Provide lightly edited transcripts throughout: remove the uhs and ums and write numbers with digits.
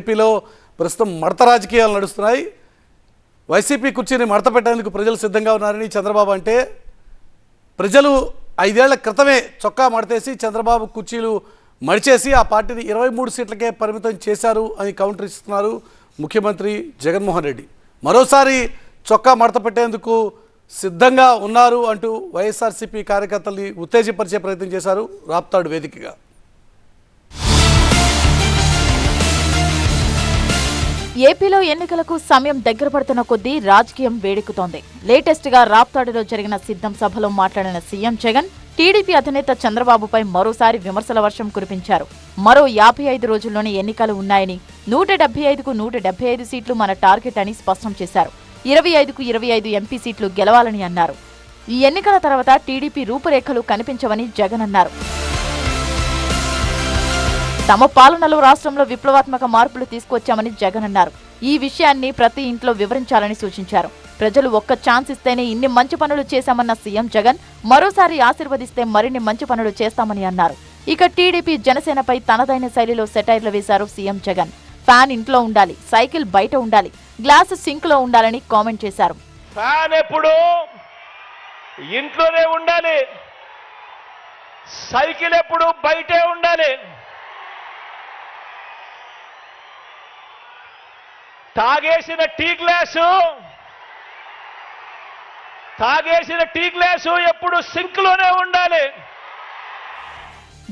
ఏపీలో ప్రస్తుతం మడత రాజకీయాలు నడుస్తున్నాయి. వైసీపీ కుర్చీని మడత పెట్టేందుకు ప్రజలు సిద్ధంగా ఉన్నారని చంద్రబాబు అంటే, ప్రజలు 5 ఏళ్ల క్రితమే చొక్కా మడతేసి చంద్రబాబు కుర్చీలు మడిచేసి ఆ పార్టీని 23 సీట్లకే పరిమితం చేశారు అని కౌంటర్ ఇస్తున్నారు ముఖ్యమంత్రి జగన్మోహన్ రెడ్డి. మరోసారి చొక్కా మడత పెట్టేందుకు సిద్ధంగా ఉన్నారు అంటూ వైఎస్ఆర్సీపీ కార్యకర్తల్ని ఉత్తేజపరిచే ప్రయత్నం చేశారు రాప్తాడు వేదికగా. ఏపీలో ఎన్నికలకు సమయం దగ్గర పడుతున్న కొద్దీ రాజకీయం వేడెక్కుతోంది. లేటెస్ట్ గా రాప్తాడులో జరిగిన సిద్ధం సభలో మాట్లాడిన సీఎం జగన్ టీడీపీ అధినేత చంద్రబాబుపై మరోసారి విమర్శల వర్షం కురిపించారు. మరో 55 రోజుల్లోనే ఎన్నికలు ఉన్నాయని, 175కు 175 సీట్లు మన టార్గెట్ అని స్పష్టం చేశారు. 25కు 25 ఎంపీ సీట్లు గెలవాలని అన్నారు. ఈ ఎన్నికల తర్వాత టీడీపీ రూపురేఖలు కనిపించవని జగన్ అన్నారు. తమ పాలనలో రాష్ట్రంలో విప్లవాత్మక మార్పులు తీసుకొచ్చామని జగన్ అన్నారు. ఈ విషయాన్ని ప్రతి ఇంట్లో వివరించాలని సూచించారు. ప్రజలు ఒక్క ఛాన్స్ ఇస్తేనే ఇన్ని మంచి పనులు చేశామన్న సీఎం జగన్ మరోసారి ఆశీర్వదిస్తే మరిన్ని మంచి పనులు చేస్తామని అన్నారు. ఇక టీడీపీ జనసేనపై తనదైన శైలిలో సెటైర్లు వేశారు సీఎం జగన్. ఫ్యాన్ ఇంట్లో ఉండాలి, సైకిల్ బయట ఉండాలి, గ్లాసు సింక్ లో ఉండాలని కామెంట్ చేశారు. ఫ్యాన్ ఎప్పుడు ఇంట్లోనే ఉండాలి, సైకిల్ ఎప్పుడు బయటే ఉండాలి, తాగేసిన టీ గ్లాసు ఎప్పుడు సింక్ లోనే ఉండాలి.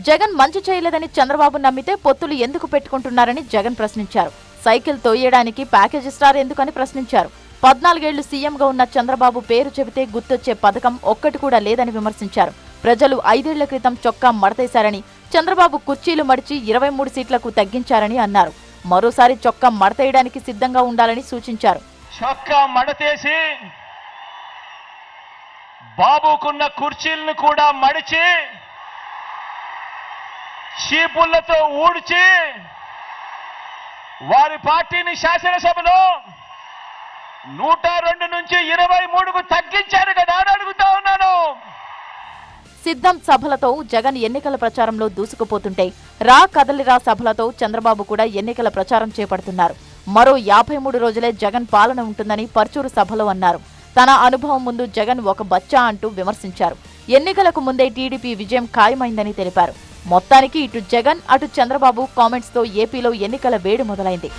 జగన్ మంచి చేయలేదని చంద్రబాబు నమ్మితే పొత్తులు ఎందుకు పెట్టుకుంటున్నారని జగన్ ప్రశ్నించారు. సైకిల్ తోయడానికి ప్యాకేజ్ స్టార్ ఎందుకని ప్రశ్నించారు. 14 ఏళ్లు సీఎంగా ఉన్న చంద్రబాబు పేరు చెబితే గుర్తొచ్చే పథకం ఒక్కటి కూడా లేదని విమర్శించారు. ప్రజలు 5 ఏళ్ల క్రితం చొక్కా మడతేశారని, చంద్రబాబు కుర్చీలు మడిచి 23 సీట్లకు తగ్గించారని అన్నారు. మరోసారి చొక్కా మడతేయడానికి సిద్ధంగా ఉండాలని సూచించారు. చొక్కా మడతేసి బాబుకున్న కుర్చీలను కూడా మడిచి చీపుళ్లతో ఊడ్చి వారి పార్టీని శాసనసభలో 102 నుంచి 23కు తగ్గించారు కదా అని అడుగుతా ఉన్నాను. సిద్ధం సభలతో జగన్ ఎన్నికల ప్రచారంలో దూసుకుపోతుంటే, రా కదలిరా సభలతో చంద్రబాబు కూడా ఎన్నికల ప్రచారం చేపడుతున్నారు. మరో 53 రోజులే జగన్ పాలన ఉంటుందని పర్చూరు సభలో అన్నారు. తన అనుభవం ముందు జగన్ ఒక బచ్చా అంటూ విమర్శించారు. ఎన్నికలకు ముందే టీడీపీ విజయం ఖాయమైందని తెలిపారు. మొత్తానికి ఇటు జగన్ అటు చంద్రబాబు కామెంట్స్ తో ఏపీలో ఎన్నికల వేడి మొదలైంది.